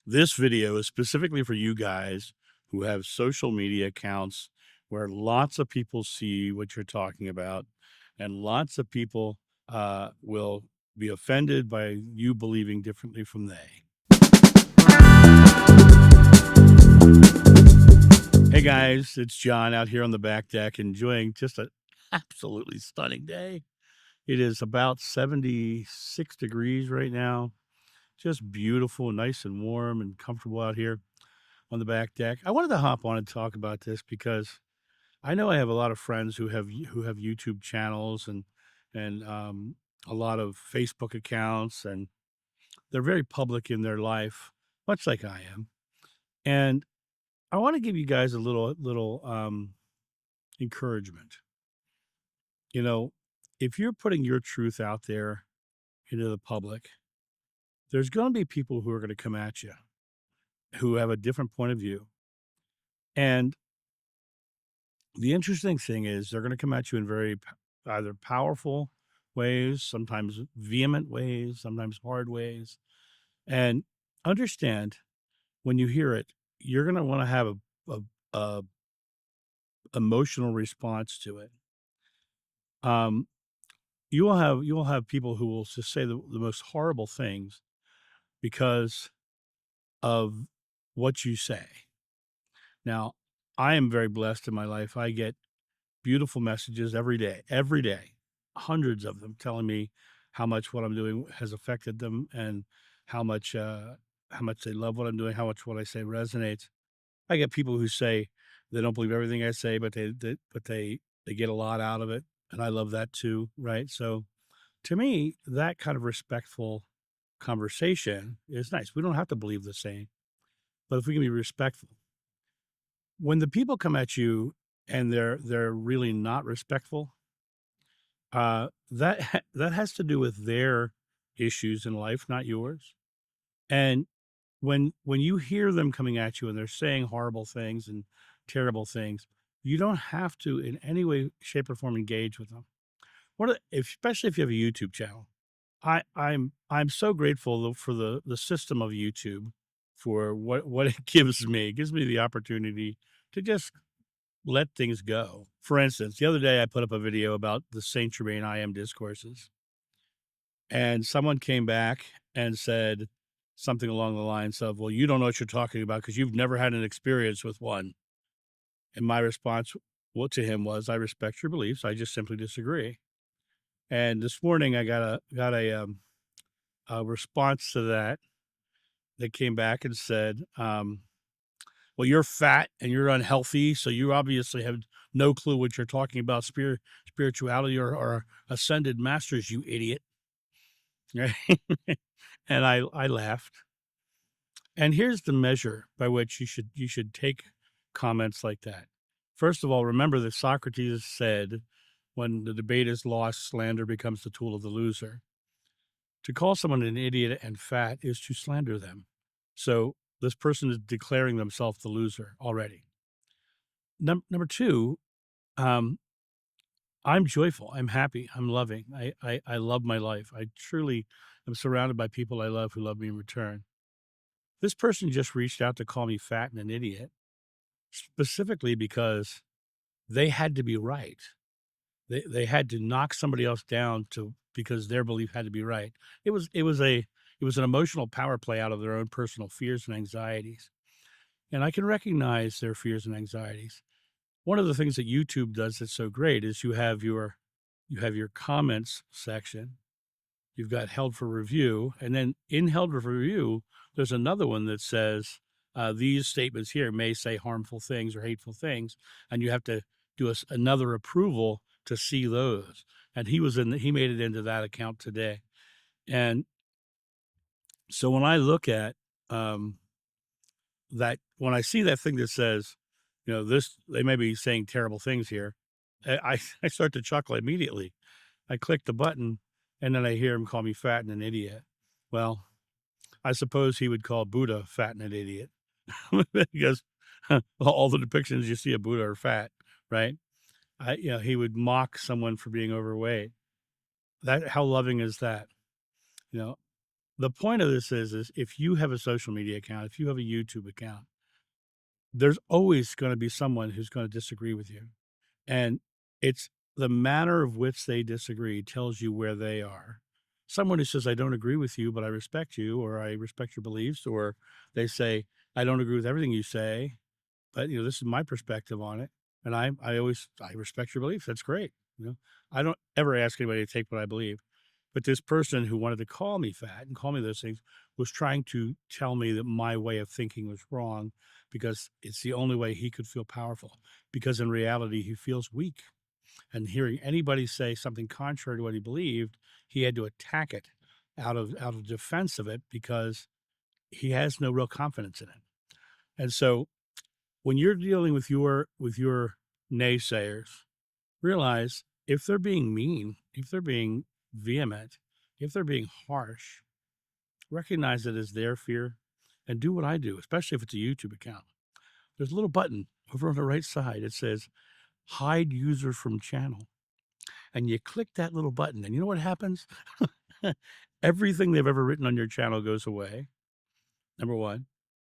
This video is specifically for you guys who have social media accounts where lots of people see what you're talking about, and lots of people will be offended by you believing differently from they. Hey guys, it's John out here on the back deck enjoying just an absolutely stunning day. It is about 76 degrees right now. Just beautiful, nice and warm and comfortable out here on the back deck. I wanted to hop on and talk about this because I know I have a lot of friends who have YouTube channels and a lot of Facebook accounts, and they're very public in their life, much like I am. And I want to give you guys a little encouragement. You know, if you're putting your truth out there into the public, there's going to be people who are going to come at you who have a different point of view. And the interesting thing is they're going to come at you in either powerful ways, sometimes vehement ways, sometimes hard ways. And understand when you hear it, you're going to want to have a emotional response to it. Um, you will have people who will just say the most horrible things because of what you say. Now, I am very blessed in my life. I get beautiful messages every day, hundreds of them telling me how much what I'm doing has affected them and how much how much they love what I'm doing, how much what I say resonates. I get people who say they don't believe everything I say, but they get a lot out of it, and I love that too, right? So to me, that kind of respectful conversation is nice. We don't have to believe the same, but if we can be respectful. When the people come at you and they're really not respectful, that has to do with their issues in life, not yours. And when you hear them coming at you and they're saying horrible things and terrible things, you don't have to in any way, shape, or form engage with them. Especially if you have a YouTube channel. I'm so grateful for the system of YouTube for what it gives me. It gives me the opportunity to just let things go. For instance, the other day I put up a video about the Saint Germain I am discourses, and someone came back and said something along the lines of, "Well, you don't know what you're talking about because you've never had an experience with one." And my response to him was, "I respect your beliefs. I just simply disagree." And this morning I got a response to that came back and said, well, you're fat and you're unhealthy, so you obviously have no clue what you're talking about spirituality or ascended masters, you idiot. Right? And I laughed. And here's the measure by which you should take comments like that. First of all, remember that Socrates said, when the debate is lost, slander becomes the tool of the loser. To call someone an idiot and fat is to slander them. So this person is declaring themselves the loser already. Number two, um, I'm joyful. I'm happy. I'm loving. I love my life. I truly am surrounded by people I love who love me in return. This person just reached out to call me fat and an idiot, specifically because they had to be right. They had to knock somebody else down to because their belief had to be right. It was an emotional power play out of their own personal fears and anxieties. And I can recognize their fears and anxieties. One of the things that YouTube does that's so great is you have your comments section. You've got held for review, and then in held for review, there's another one that says these statements here may say harmful things or hateful things, and you have to do another approval to see those. And he made it into that account today. And so when I look at um, when I see that thing that says, this, they may be saying terrible things here, I start to chuckle immediately. I click the button and then I hear him call me fat and an idiot. Well, I suppose he would call Buddha fat and an idiot because all the depictions you see of Buddha are fat, right? He would mock someone for being overweight. How loving is that? You know, the point of this is if you have a social media account, if you have a YouTube account, there's always going to be someone who's going to disagree with you. And it's the manner of which they disagree tells you where they are. Someone who says, I don't agree with you, but I respect you, or I respect your beliefs, or they say, I don't agree with everything you say, but this is my perspective on it. And I respect your beliefs. That's great. I don't ever ask anybody to take what I believe. But this person who wanted to call me fat and call me those things was trying to tell me that my way of thinking was wrong because it's the only way he could feel powerful. Because in reality, he feels weak. And hearing anybody say something contrary to what he believed, he had to attack it out of defense of it because he has no real confidence in it. And so when you're dealing with your naysayers, realize if they're being mean, if they're being vehement, if they're being harsh, recognize it as their fear and do what I do, especially if it's a YouTube account. There's a little button over on the right side. It says hide user from channel. And you click that little button, and you know what happens? Everything they've ever written on your channel goes away. Number one.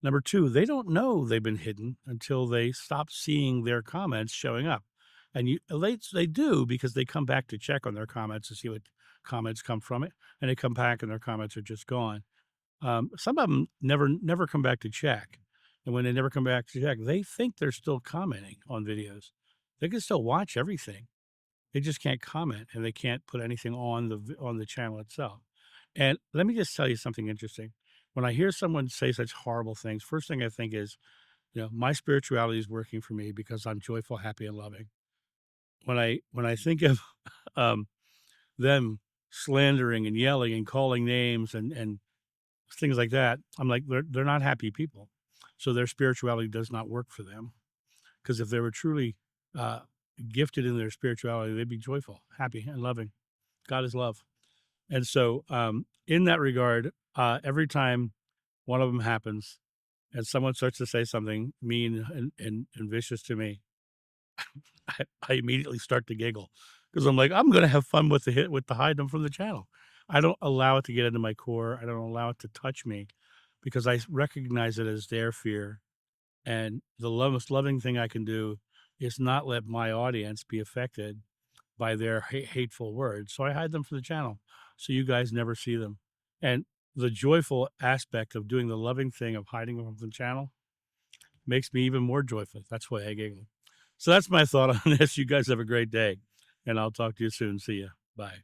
Number two, they don't know they've been hidden until they stop seeing their comments showing up. And they do because they come back to check on their comments to see what comments come from it. And they come back and their comments are just gone. Some of them never come back to check. And when they never come back to check, they think they're still commenting on videos. They can still watch everything. They just can't comment and they can't put anything on the channel itself. And let me just tell you something interesting. When I hear someone say such horrible things, first thing I think is, my spirituality is working for me because I'm joyful, happy, and loving. When I think of um, them slandering and yelling and calling names and things like that, I'm like, they're not happy people. So their spirituality does not work for them. Because if they were truly uh, gifted in their spirituality, they'd be joyful, happy, and loving. God is love. And so, in that regard, every time one of them happens and someone starts to say something mean and vicious to me, I immediately start to giggle because I'm like, I'm going to have fun with the hide them from the channel. I don't allow it to get into my core. I don't allow it to touch me because I recognize it as their fear. And the most loving thing I can do is not let my audience be affected by their hateful words. So I hide them from the channel so you guys never see them. And the joyful aspect of doing the loving thing of hiding them from the channel makes me even more joyful. That's why I giggle. So that's my thought on this. You guys have a great day, and I'll talk to you soon. See you. Bye.